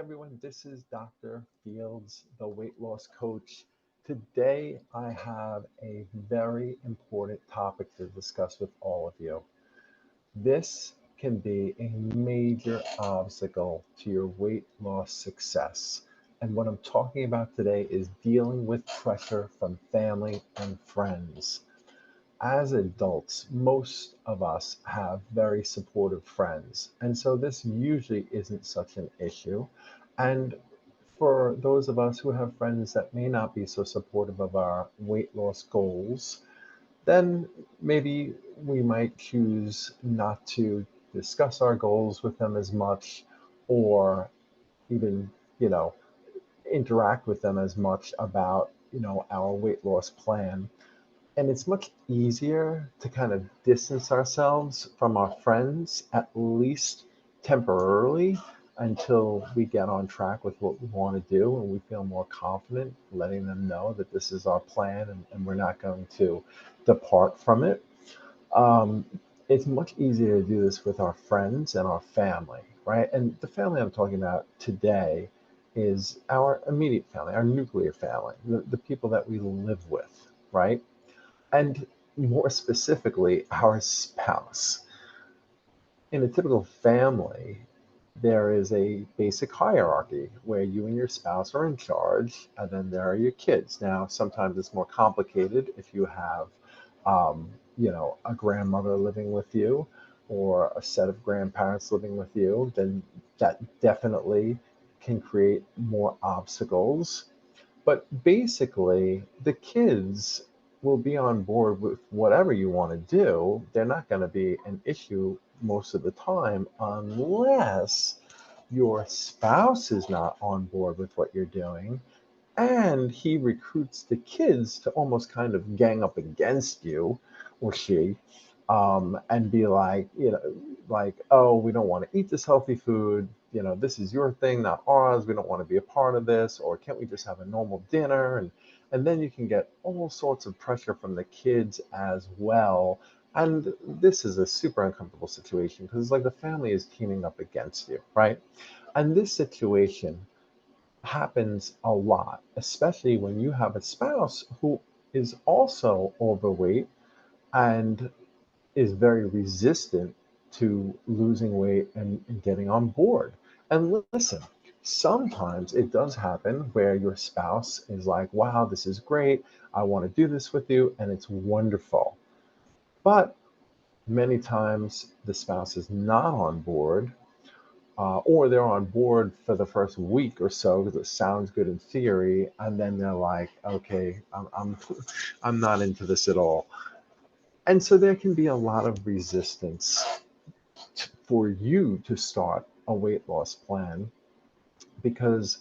everyone, this is Dr. Fields, the weight loss coach. Today, I have a very important topic to discuss with all of you. This can be a major obstacle to your weight loss success. And what I'm talking about today is dealing with pressure from family and friends. As adults, most of us have very supportive friends, and so this usually isn't such an issue. And for those of us who have friends that may not be so supportive of our weight loss goals, then maybe we might choose not to discuss our goals with them as much, or even, you know, interact with them as much about, our weight loss plan. And it's much easier to kind of distance ourselves from our friends, at least temporarily, until we get on track with what we want to do and we feel more confident letting them know that this is our plan and we're not going to depart from it. Um, it's much easier to do this with our friends and our family, right? And the family I'm talking about today is our immediate family, our nuclear family, the people that we live with, right? And more specifically, our spouse. In a typical family, there is a basic hierarchy where you and your spouse are in charge, and then there are your kids. Now, sometimes it's more complicated if you have, a grandmother living with you or a set of grandparents living with you, then that definitely can create more obstacles. But basically, the kids will be on board with whatever you want to do. They're not going to be an issue most of the time unless your spouse is not on board with what you're doing and he recruits the kids to almost kind of gang up against you or she, and be like, like, oh, we don't want to eat this healthy food. This is your thing, not ours. We don't want to be a part of this. Or can't we just have a normal dinner? And then you can get all sorts of pressure from the kids as well. And this is a super uncomfortable situation because it's like the family is teaming up against you, right? And this situation happens a lot, especially when you have a spouse who is also overweight and is very resistant to losing weight and getting on board. And listen, sometimes it does happen where your spouse is like, wow, this is great. I want to do this with you, and it's wonderful. But many times the spouse is not on board, or they're on board for the first week or so because it sounds good in theory, and then they're like, okay, I'm not into this at all. And so there can be a lot of resistance for you to start a weight loss plan because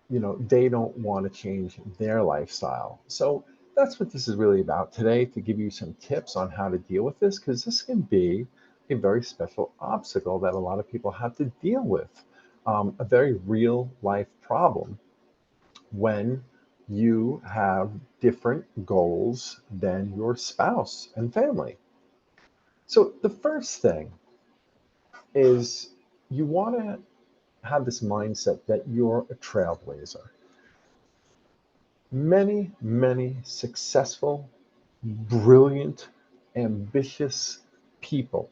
they don't want to change their lifestyle. So that's what this is really about today, to give you some tips on how to deal with this, because this can be a very special obstacle that a lot of people have to deal with, a very real life problem when you have different goals than your spouse and family. So the first thing is you want to have this mindset that you're a trailblazer. Many, many successful, brilliant, ambitious people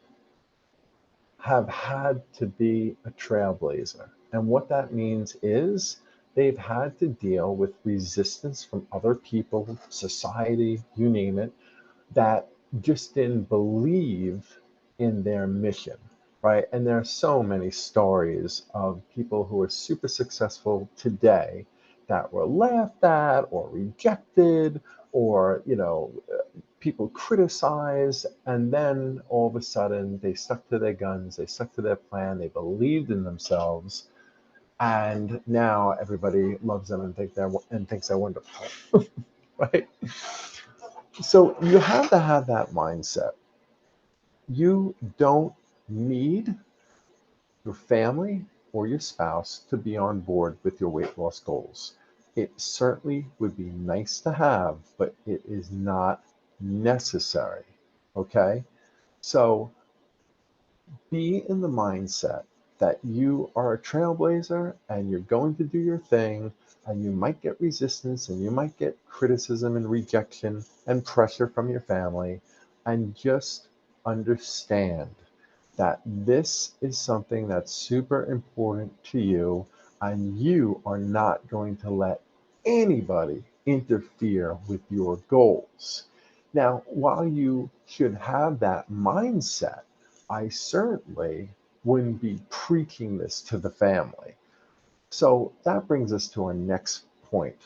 have had to be a trailblazer. And what that means is they've had to deal with resistance from other people, society, you name it, that just didn't believe in their mission, right? And there are so many stories of people who are super successful today that were laughed at or rejected, or people criticized, and then all of a sudden they stuck to their guns, they stuck to their plan, they believed in themselves, and now everybody loves them and thinks they're wonderful, right? So you have to have that mindset. You don't need your family or your spouse to be on board with your weight loss goals. It certainly would be nice to have, but it is not necessary. Okay? So be in the mindset that you are a trailblazer and you're going to do your thing, and you might get resistance and you might get criticism and rejection and pressure from your family. And just understand that this is something that's super important to you, and you are not going to let anybody interfere with your goals. Now, while you should have that mindset, I certainly wouldn't be preaching this to the family. So that brings us to our next point.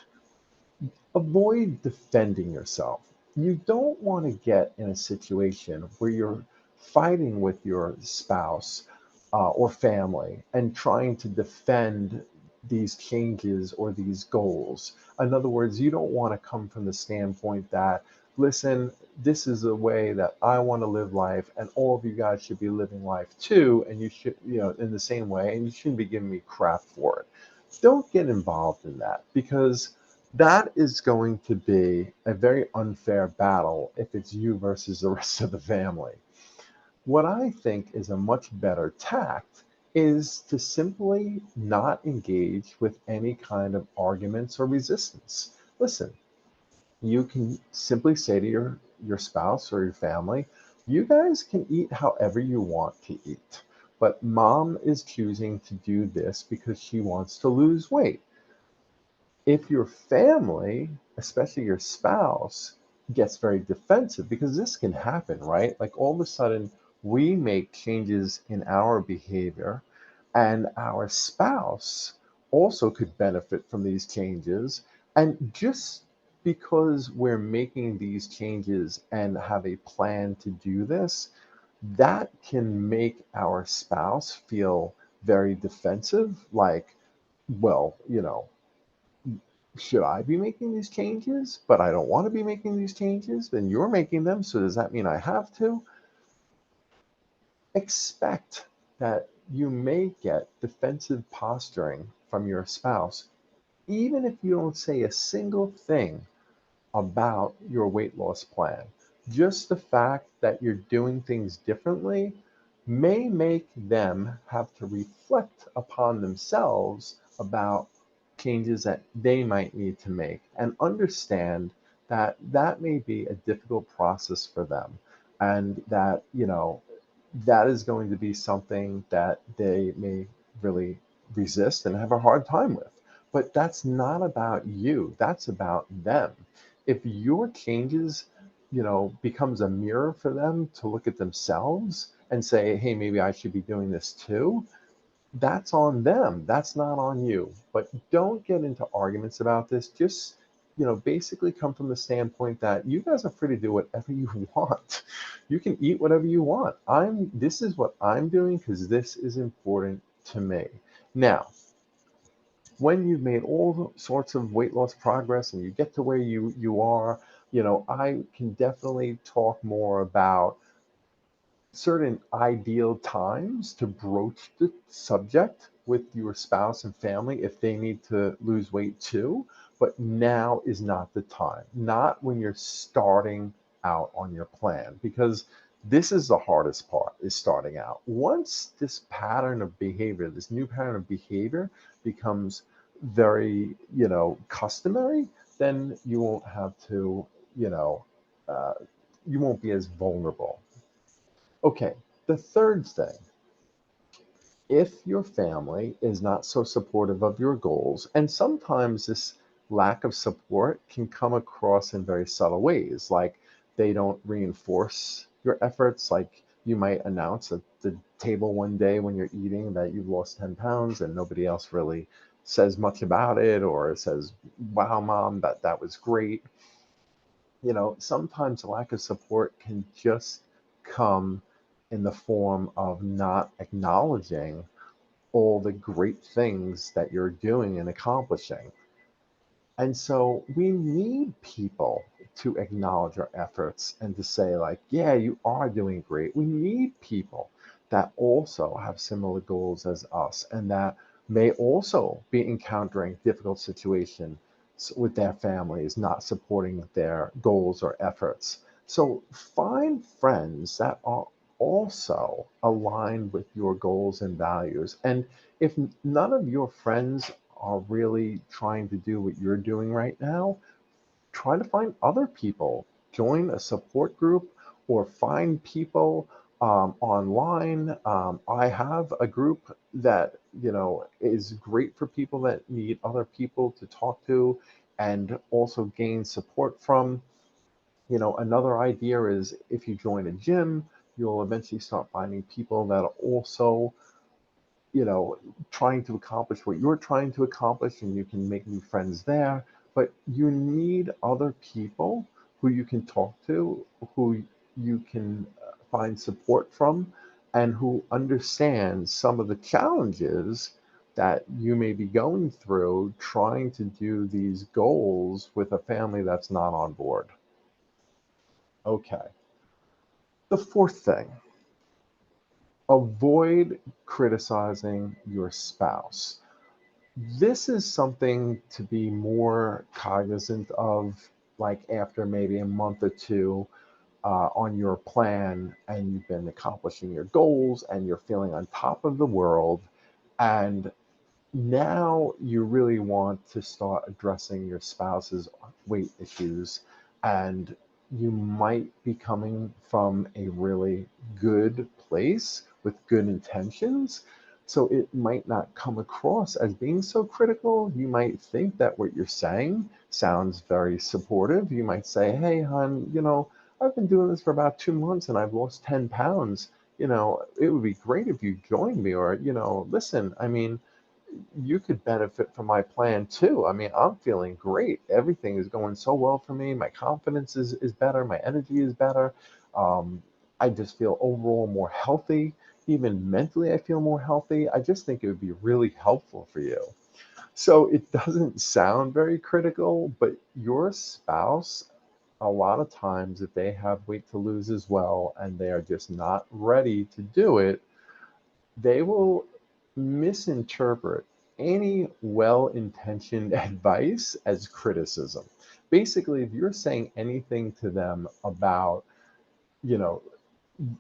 Avoid defending yourself. You don't want to get in a situation where you're fighting with your spouse or family and trying to defend these changes or these goals. In other words, you don't want to come from the standpoint that, listen, this is a way that I want to live life, and all of you guys should be living life too, and you should, in the same way, and you shouldn't be giving me crap for it. Don't get involved in that, because that is going to be a very unfair battle if it's you versus the rest of the family. What I think is a much better tact is to simply not engage with any kind of arguments or resistance. Listen, you can simply say to your spouse or your family, you guys can eat however you want to eat, but mom is choosing to do this because she wants to lose weight. If your family, especially your spouse, gets very defensive, because this can happen, right? Like all of a sudden, we make changes in our behavior, and our spouse also could benefit from these changes. And just because we're making these changes and have a plan to do this, that can make our spouse feel very defensive, like, well, should I be making these changes? But I don't want to be making these changes. Then you're making them. So does that mean I have to? Expect that you may get defensive posturing from your spouse, even if you don't say a single thing about your weight loss plan. Just the fact that you're doing things differently may make them have to reflect upon themselves about changes that they might need to make, and understand that that may be a difficult process for them, and that, that is going to be something that they may really resist and have a hard time with. But that's not about you, that's about them. If your changes, becomes a mirror for them to look at themselves and say, hey, maybe I should be doing this too, that's on them. That's not on you. But don't get into arguments about this. Just, basically come from the standpoint that you guys are free to do whatever you want. You can eat whatever you want. This is what I'm doing because this is important to me. Now, when you've made all sorts of weight loss progress and you get to where you are, I can definitely talk more about certain ideal times to broach the subject with your spouse and family if they need to lose weight too. But now is not the time, not when you're starting out on your plan, because this is the hardest part, is starting out. Once this pattern of behavior, this new pattern of behavior becomes very, customary, then you won't have to, you know, uh, you won't be as vulnerable. Okay, the third thing, if your family is not so supportive of your goals, and sometimes this lack of support can come across in very subtle ways, like they don't reinforce your efforts, like you might announce at the table one day when you're eating that you've lost 10 pounds and nobody else really says much about it, or says, wow, mom, that was great. Sometimes lack of support can just come in the form of not acknowledging all the great things that you're doing and accomplishing. And so we need people to acknowledge our efforts and to say, like, yeah, you are doing great. We need people that also have similar goals as us and that may also be encountering difficult situations with their families, not supporting their goals or efforts. So find friends that are also aligned with your goals and values. And if none of your friends are really trying to do what you're doing right now, try to find other people. Join a support group or find people online. I have a group that, is great for people that need other people to talk to and also gain support from. Another idea is if you join a gym, you'll eventually start finding people that are also, you know, trying to accomplish what you're trying to accomplish, and you can make new friends there. But you need other people who you can talk to, who you can find support from, and who understand some of the challenges that you may be going through trying to do these goals with a family that's not on board. Okay. The fourth thing, avoid criticizing your spouse. This is something to be more cognizant of, like after maybe a month or two on your plan, and you've been accomplishing your goals and you're feeling on top of the world. And now you really want to start addressing your spouse's weight issues, and you might be coming from a really good place with good intentions. So it might not come across as being so critical. You might think that what you're saying sounds very supportive. You might say, hey, hon, I've been doing this for about 2 months and I've lost 10 pounds. It would be great if you joined me. Or, listen, I mean, you could benefit from my plan too. I mean, I'm feeling great. Everything is going so well for me. My confidence is better. My energy is better. Um, I just feel overall more healthy. Even mentally, I feel more healthy. I just think it would be really helpful for you. So it doesn't sound very critical, but your spouse, a lot of times, if they have weight to lose as well and they are just not ready to do it, they will misinterpret any well intentioned advice as criticism. Basically, if you're saying anything to them about, you know,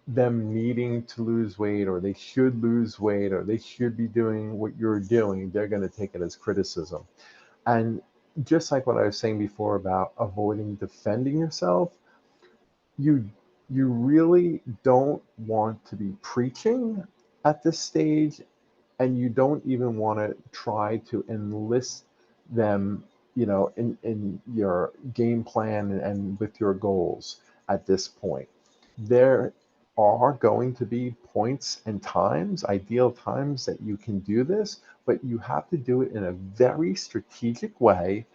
them needing to lose weight, or they should lose weight, or they should be doing what you're doing, they're going to take it as criticism. And just like what I was saying before about avoiding defending yourself, you you really don't want to be preaching at this stage, and you don't even want to try to enlist them, in your game plan and with your goals at this point. There are going to be points and times, ideal times, that you can do this, but you have to do it in a very strategic way.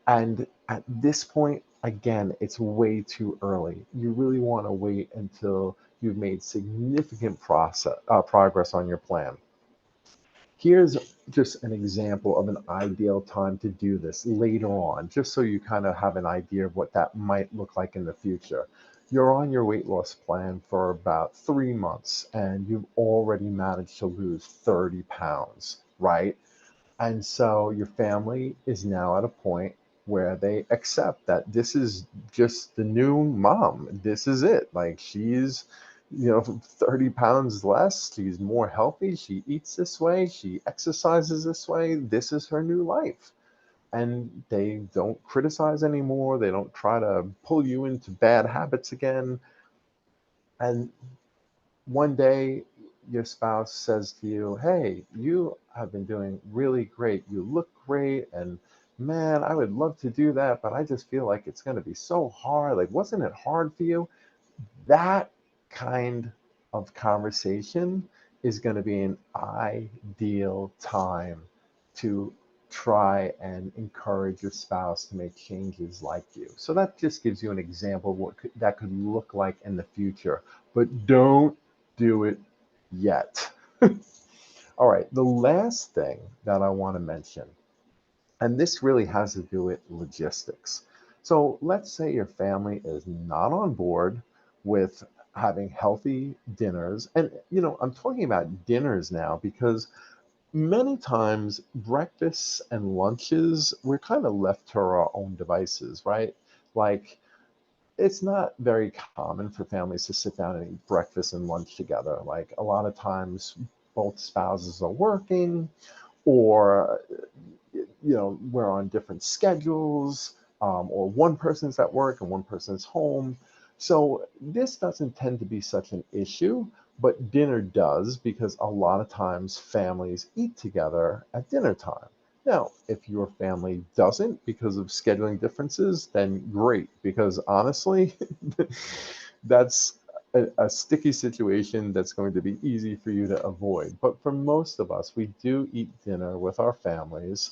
And at this point, again, it's way too early. You really want to wait until you've made significant progress on your plan. Here's just an example of an ideal time to do this later on, just so you kind of have an idea of what that might look like in the future. You're on your weight loss plan for about 3 months and you've already managed to lose 30 pounds, right? And so your family is now at a point where they accept that this is just the new mom. This is it. Like, she's, 30 pounds less. She's more healthy. She eats this way. She exercises this way. This is her new life. And they don't criticize anymore. They don't try to pull you into bad habits again. And one day your spouse says to you, hey, you have been doing really great. You look great. And man, I would love to do that, but I just feel like it's going to be so hard. Like, wasn't it hard for you? That kind of conversation is going to be an ideal time to try and encourage your spouse to make changes like you. So that just gives you an example of what that could look like in the future. But don't do it yet. All right, the last thing that I want to mention, and this really has to do with logistics. So let's say your family is not on board with having healthy dinners. And, I'm talking about dinners now because many times breakfasts and lunches, we're kind of left to our own devices, right? Like, it's not very common for families to sit down and eat breakfast and lunch together. Like a lot of times, both spouses are working, or we're on different schedules, or one person's at work and one person's home. So this doesn't tend to be such an issue, but dinner does, because a lot of times families eat together at dinner time. Now, if your family doesn't because of scheduling differences, then great, because honestly, that's a sticky situation that's going to be easy for you to avoid. But for most of us, we do eat dinner with our families.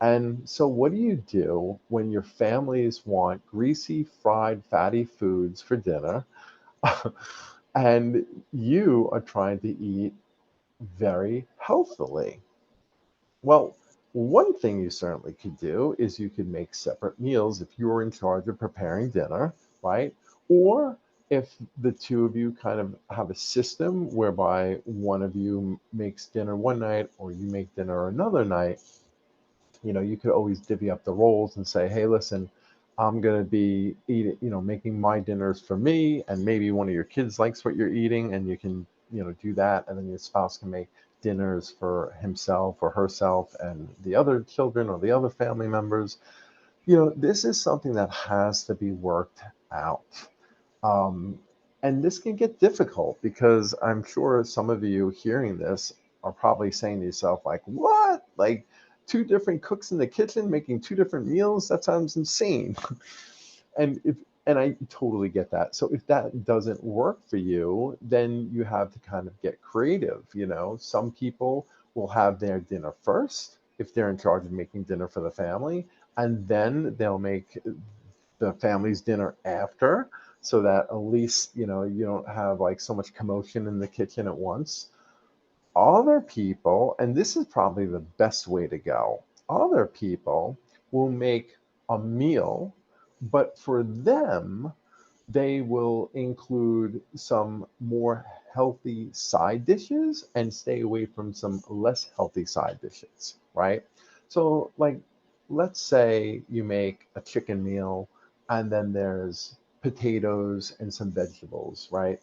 And so, what do you do when your families want greasy, fried, fatty foods for dinner, and you are trying to eat very healthily? Well, one thing you certainly could do is you could make separate meals if you're in charge of preparing dinner, right? Or if the two of you kind of have a system whereby one of you makes dinner one night or you make dinner another night, you could always divvy up the roles and say, hey, listen, I'm going to be eating, making my dinners for me, and maybe one of your kids likes what you're eating, and you can, do that. And then your spouse can make dinners for himself or herself and the other children or the other family members. This is something that has to be worked out. Um, and this can get difficult because I'm sure some of you hearing this are probably saying to yourself, like, what? Like two different cooks in the kitchen making two different meals? That sounds insane. And I totally get that. So if that doesn't work for you, then you have to kind of get creative. Some people will have their dinner first if they're in charge of making dinner for the family, and then they'll make the family's dinner after, so that at least you don't have like so much commotion in the kitchen at once. Other people, and this is probably the best way to go, other people will make a meal, but for them they will include some more healthy side dishes and stay away from some less healthy side dishes, right? So, like, let's say you make a chicken meal and then there's potatoes and some vegetables, right?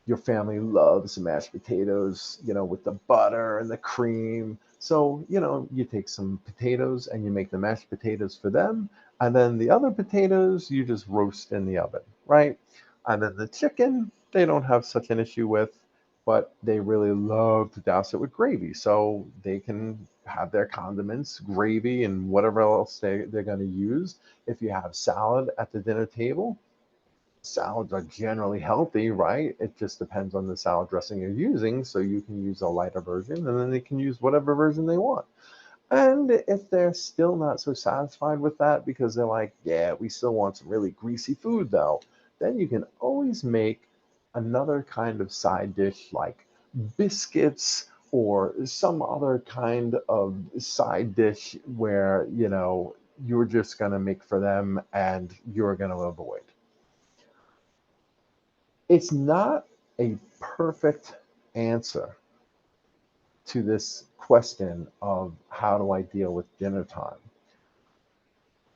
Your family loves mashed potatoes, with the butter and the cream. So, you take some potatoes and you make the mashed potatoes for them. And then the other potatoes you just roast in the oven, right? And then the chicken, they don't have such an issue with, but they really love to douse it with gravy. So they can have their condiments, gravy, and whatever else they're going to use. If you have salad at the dinner table, salads are generally healthy, right? It just depends on the salad dressing you're using. So you can use a lighter version and then they can use whatever version they want. And if they're still not so satisfied with that because they're like, yeah, we still want some really greasy food though, then you can always make another kind of side dish like biscuits or some other kind of side dish where, you're just going to make for them and you're going to avoid. It's not a perfect answer to this question of how do I deal with dinner time.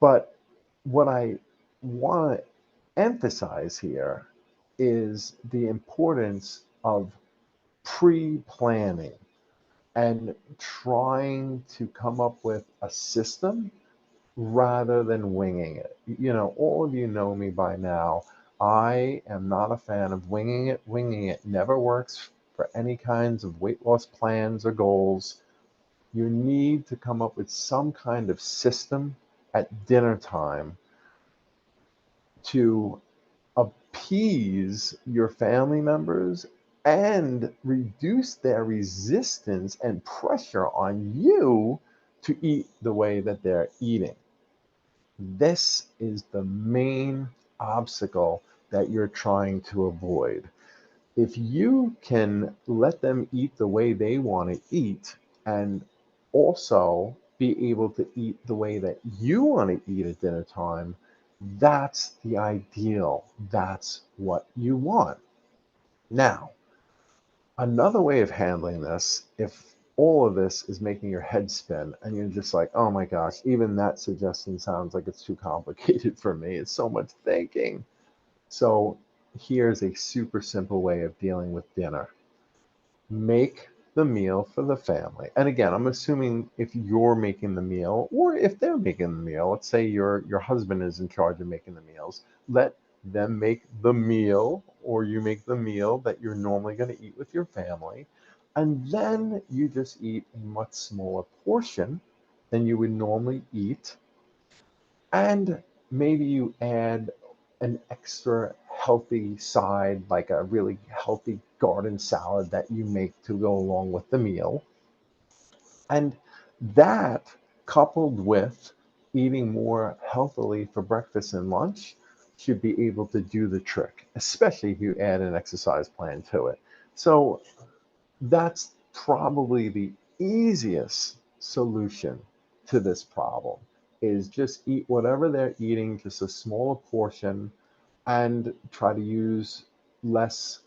But what I want to emphasize here is the importance of pre planning and trying to come up with a system rather than winging it. All of you know me by now. I am not a fan of winging it. Winging it never works for any kinds of weight loss plans or goals. You need to come up with some kind of system at dinner time to appease your family members and reduce their resistance and pressure on you to eat the way that they're eating. This is the main obstacle that you're trying to avoid. If you can let them eat the way they want to eat and also be able to eat the way that you want to eat at dinner time, that's the ideal. That's what you want. Now, another way of handling this, if all of this is making your head spin and you're just like, oh my gosh, even that suggestion sounds like it's too complicated for me. It's so much thinking. So here's a super simple way of dealing with dinner. Make the meal for the family. And again, I'm assuming if you're making the meal or if they're making the meal, let's say your husband is in charge of making the meals, let them make the meal or you make the meal that you're normally going to eat with your family. And then you just eat a much smaller portion than you would normally eat, and maybe you add an extra healthy side, like a really healthy garden salad that you make to go along with the meal. And that, coupled with eating more healthily for breakfast and lunch, should be able to do the trick, especially if you add an exercise plan to it. So that's probably the easiest solution to this problem, is just eat whatever they're eating, just a smaller portion, and try to use less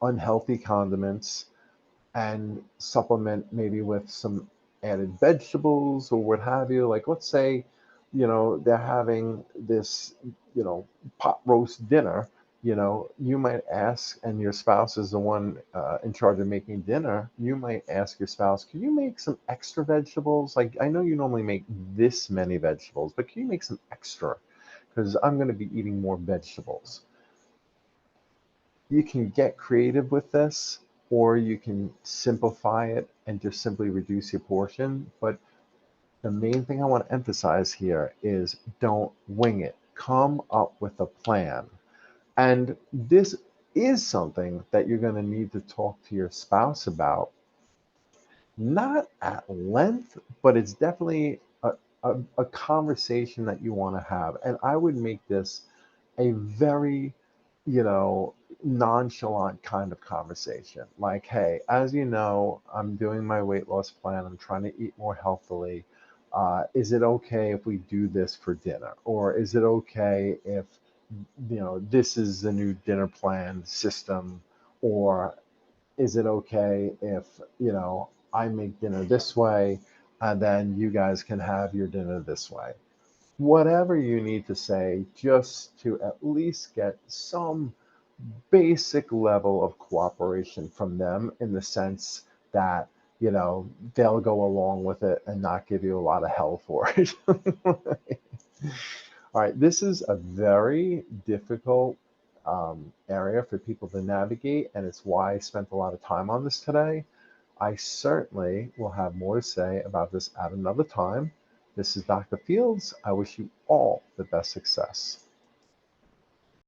unhealthy condiments and supplement maybe with some added vegetables or what have you. Like, let's say, they're having this, pot roast dinner. You might ask, and your spouse is the one in charge of making dinner. You might ask your spouse, can you make some extra vegetables? Like, I know you normally make this many vegetables, but can you make some extra? Because I'm going to be eating more vegetables. You can get creative with this, or you can simplify it and just simply reduce your portion. But the main thing I want to emphasize here is don't wing it. Come up with a plan. And this is something that you're going to need to talk to your spouse about, not at length, but it's definitely a conversation that you want to have. And I would make this a very, you know, nonchalant kind of conversation. Like, hey, as you know, I'm doing my weight loss plan. I'm trying to eat more healthily. Is it okay if we do this for dinner? Or is it okay if, this is the new dinner plan system? Or is it okay if, I make dinner this way and then you guys can have your dinner this way? Whatever you need to say, just to at least get some basic level of cooperation from them, in the sense that, they'll go along with it and not give you a lot of hell for it. All right, this is a very difficult area for people to navigate, and it's why I spent a lot of time on this today. I certainly will have more to say about this at another time. This is Dr. Fields. I wish you all the best success.